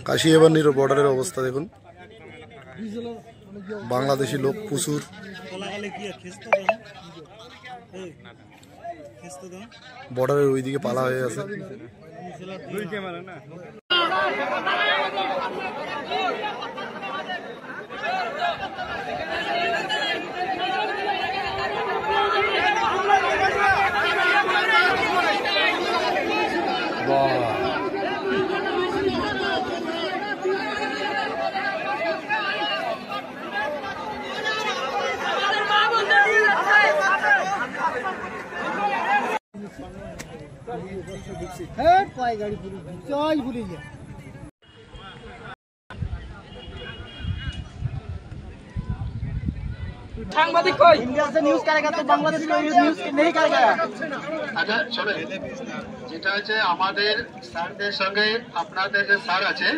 কাশিয়াবান্নির বর্ডারের অবস্থা দেখুন, বাংলাদেশি লোক প্রচুর। বর্ডারের ওইদিকে পালা হয়ে আছে। सांबादिक कोई इंडिया से न्यूज करेगा तो बांग्लादेश में न्यूज नहीं करेगा। আচ্ছা চলে যেটা হচ্ছে আমাদের স্যারদের সঙ্গে আপনাদের যে স্যার আছে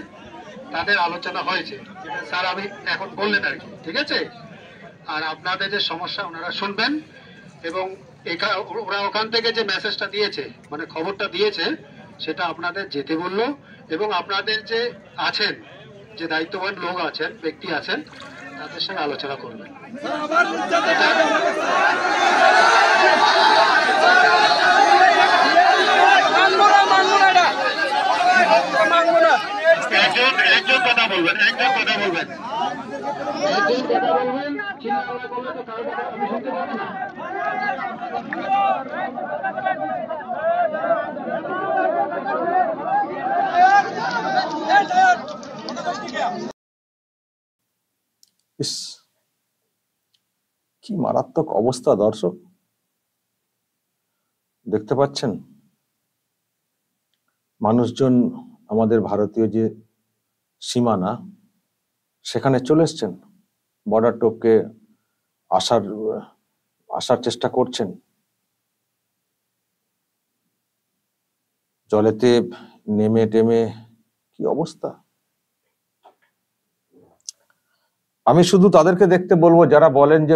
তাদের আলোচনা হয়েছে, যেটা স্যার আমি এখন বললেন আর কি, ঠিক আছে। আর আপনাদের যে সমস্যা ওনারা শুনবেন এবং ওরা ওখান থেকে যে মেসেজটা দিয়েছে মানে খবরটা দিয়েছে সেটা আপনাদের যেতে বললো এবং আপনাদের যে আছেন যে দায়িত্ববান লোক আছেন ব্যক্তি আছেন তাদের সঙ্গে আলোচনা করবেন। একজন কথা বলবেন, একজন কথা বলবেন, একজন কথা বলবেন, চিন্তা করলে তো কারো কথা আমি শুনতে পাবো না। ইস, কি মারাত্মক অবস্থা দর্শক, দেখতে পাচ্ছেন মানুষজন আমাদের ভারতীয় যে সীমানা সেখানে চলে এসছেন, বর্ডার টপকে আসার চেষ্টা করছেন। জলেতে নেমে টেমে কি অবস্থা। আমি শুধু তাদেরকে দেখতে বলবো যারা বলেন যে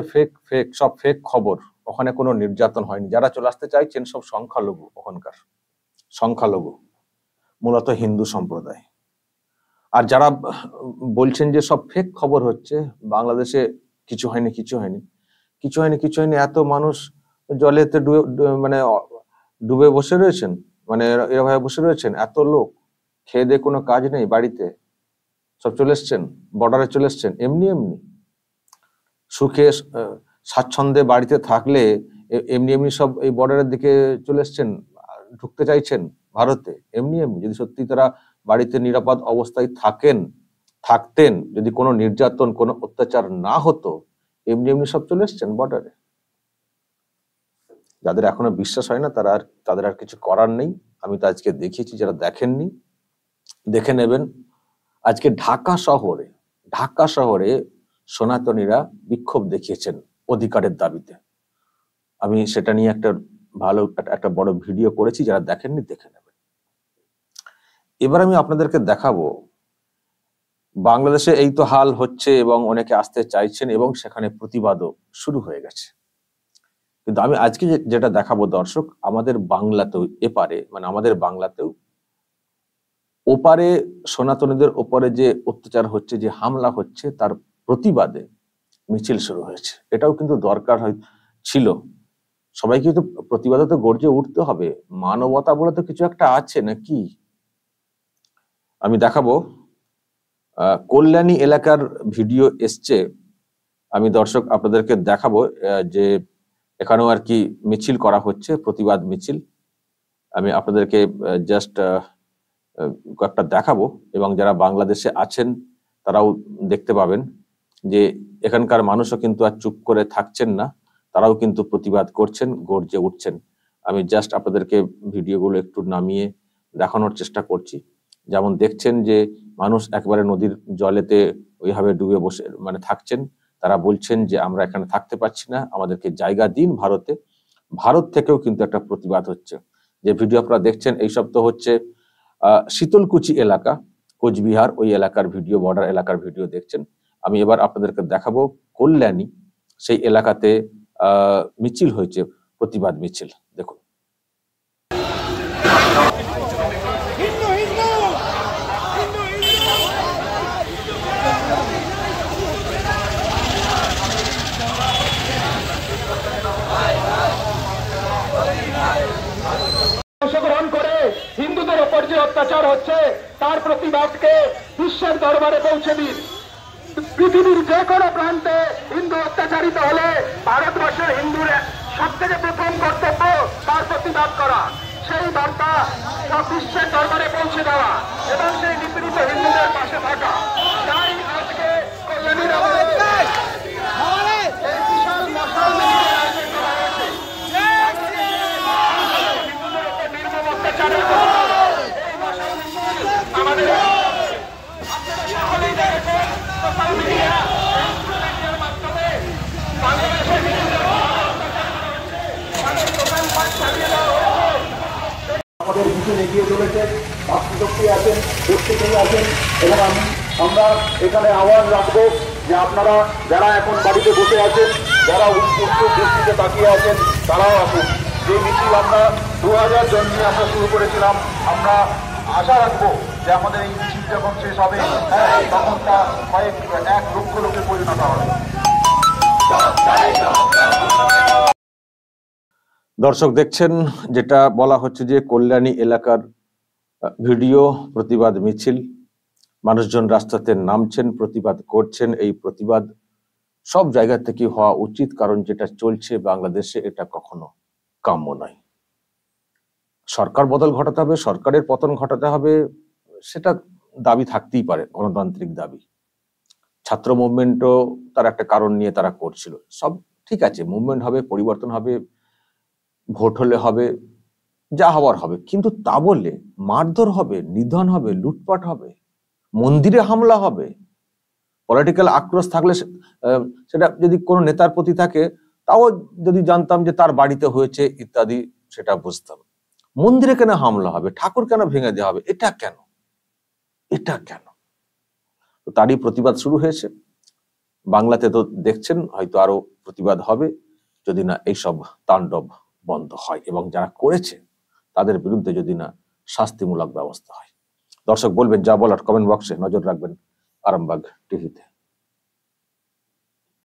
সব ফেক খবর, ওখানে কোনো নির্যাতন হয়নি। যারা চলে আসতে চাইছেন সব সংখ্যালঘু, ওখানকার সংখ্যালঘু মূলত হিন্দু সম্প্রদায়। আর যারা বলছেন যে সব ফেক খবর হচ্ছে, বাংলাদেশে কিছু হয়নি, এত মানুষ জলেতে ডুবে বসে রয়েছেন, মানে এভাবে বসে রয়েছেন, এত লোক খেয়ে দিয়ে কোনো কাজ নেই, বাড়িতে সব চলে এসছেন, বর্ডারে চলে এসছেন এমনি সুখে স্বাচ্ছন্দ্যে বাড়িতে থাকলে এমনি সব এই বর্ডারের দিকে চলে এসছেন, ঢুকতে চাইছেন ভারতে এমনি। যদি সত্যি তারা বাড়িতে নিরাপদ অবস্থায় থাকতেন, যদি কোনো নির্যাতন কোনো অত্যাচার না হতো, এমনি সব চলে এসছেন বর্ডারে। যাদের এখনো বিশ্বাস হয় না তাদের আর কিছু করার নেই। আমি তো আজকে দেখিয়েছি, যারা দেখেননি দেখে নেবেন। আজকে ঢাকা শহরে সনাতনীরা বিক্ষোভ দেখিয়েছেন অধিকারের দাবিতে। আমি সেটা নিয়ে একটা বড় ভিডিও করেছি, যারা দেখেননি দেখে নেবেন। এবার আমি আপনাদেরকে দেখাবো বাংলাদেশে এই তো হাল হচ্ছে এবং অনেকে আসতে চাইছেন এবং সেখানে প্রতিবাদও শুরু হয়ে গেছে। কিন্তু আমি আজকে যেটা দেখাবো দর্শক, আমাদের বাংলাতেও আমাদের বাংলাতেও ওপারে সনাতনীদের ওপরে যে অত্যাচার হচ্ছে, যে হামলা হচ্ছে, তার প্রতিবাদে মিছিল শুরু হয়েছে। এটাও কিন্তু দরকার ছিল। সবাইকে তো প্রতিবাদে তো গর্জে উঠতে হবে, মানবতা বলে তো কিছু একটা আছে নাকি। আমি দেখাবো কল্যাণী এলাকার ভিডিও এসছে, আমি দর্শক আপনাদেরকে দেখাবো যে এখানেও আর কি মিছিল করা হচ্ছে, প্রতিবাদ মিছিল। আমি আপনাদেরকে জাস্ট কয়েকটা দেখাবো এবং যারা বাংলাদেশে আছেন তারাও দেখতে পাবেন যে এখানকার মানুষও কিন্তু আর চুপ করে থাকছেন না, তারাও কিন্তু প্রতিবাদ করছেন, গর্জে উঠছেন। আমি জাস্ট আপনাদেরকে ভিডিওগুলো একটু নামিয়ে দেখানোর চেষ্টা করছি। যেমন দেখছেন যে মানুষ একবারে নদীর জলেতে ওইভাবে ডুবে বসে থাকছেন। তারা বলছেন যে আমরা এখানে থাকতে পারছি না, আমাদেরকে জায়গা দিন ভারতে। ভারত থেকেও কিন্তু একটা প্রতিবাদ হচ্ছে। যে ভিডিও আপনারা দেখছেন এইসব তো হচ্ছে শীতলকুচি এলাকা, কোচবিহার, ওই এলাকার ভিডিও, বর্ডার এলাকার ভিডিও দেখছেন। আমি এবার আপনাদেরকে দেখাবো কল্যাণী, সেই এলাকাতে মিছিল হয়েছে, প্রতিবাদ মিছিল। দেখুন। অংশগ্রহণ করে হিন্দুদের ওপর যে অত্যাচার হচ্ছে তার প্রতিবাদকে বিশ্বের দরবারে পৌঁছে দিন। পৃথিবীর যে কোনো প্রান্তে হিন্দু অত্যাচারিত হলে ভারতবর্ষের হিন্দুরা সব থেকে প্রথম কর্তব্য তার প্রতিবাদ করা, সেই বার্তা সব বিশ্বের দরবারে পৌঁছে দেওয়া এবং সেই নিপীড়িত হিন্দুদের পাশে থাকা। তাই আজকে কল্যাণীর এই বিশাল মশাল মিছিলের আয়োজন করা হয়েছে। হিন্দুদের উপর নির্মম অত্যাচারের এই মশাল মিছিল আমাদের আপনারা সকলেই দেখেছেন সোশ্যাল মিডিয়া মিডিয়ার মাধ্যমে বাংলাদেশের হিন্দুদের তাদের দোকানপাট চালিয়ে দেওয়া হয়েছে। আমাদের মিছিল এগিয়ে চলেছে, মাতৃশক্তি আছেন, প্রত্যেকেই আছেন এবং আমরা এখানে আহ্বান রাখবো যে আপনারা যারা এখন বাড়িতে বসে আছেন, যারা উচ্চ দৃষ্টিতে তাকিয়ে আছেন, তারাও আসুন। যে মিছিল আমরা 2000 জন নিয়ে আমরা শুরু করেছিলাম, আমরা আশা রাখবো যে আমাদের এই মিছিল যখন শেষ হবে তখন তা 1 লক্ষ লোকে পরিণত হবে। দর্শক দেখছেন যেটা বলা হচ্ছে যে কল্যাণী এলাকার ভিডিও প্রতিবাদ মিছিল, মানুষজন রাস্তাতে নামছেন, প্রতিবাদ করছেন। এই প্রতিবাদ সব জায়গা থেকে হওয়া উচিত, কারণ যেটা চলছে বাংলাদেশে এটা কখনো কাম্য নয়। সরকার বদল ঘটাতে হবে, সরকারের পতন ঘটাতে হবে, সেটা দাবি থাকতেই পারে, গণতান্ত্রিক দাবি। ছাত্র মুভমেন্টও তার একটা কারণ নিয়ে তারা করছিল, সব ঠিক আছে, মুভমেন্ট হবে, পরিবর্তন হবে, ভোট হলে হবে, যা হওয়ার হবে, কিন্তু তা বলে মারধর হবে, নিধন হবে, লুটপাট হবে, মন্দিরে হামলা হবে। পলিটিক্যাল আক্রোশ থাকলে সেটা যদি কোনো নেতার প্রতি থাকে, তাও যদি জানতাম যে তার বাড়িতে হয়েছে ইত্যাদি, সেটা বুঝতাম। মন্দিরে কেন হামলা হবে, ঠাকুর কেন ভেঙে দেওয়া হবে, এটা কেন, এটা কেন? তো তারই প্রতিবাদ শুরু হয়েছে। বাংলাতে তো দেখছেন, হয়তো আরো প্রতিবাদ হবে যদি না এইসব তাণ্ডব বন্ধ হয় এবং যারা করেছে তাদের বিরুদ্ধে যদি না শাস্তিমূলক ব্যবস্থা হয়। দর্শক বলবেন যা বলার কমেন্ট বক্সে, নজর রাখবেন আরামবাগ টিভিতে।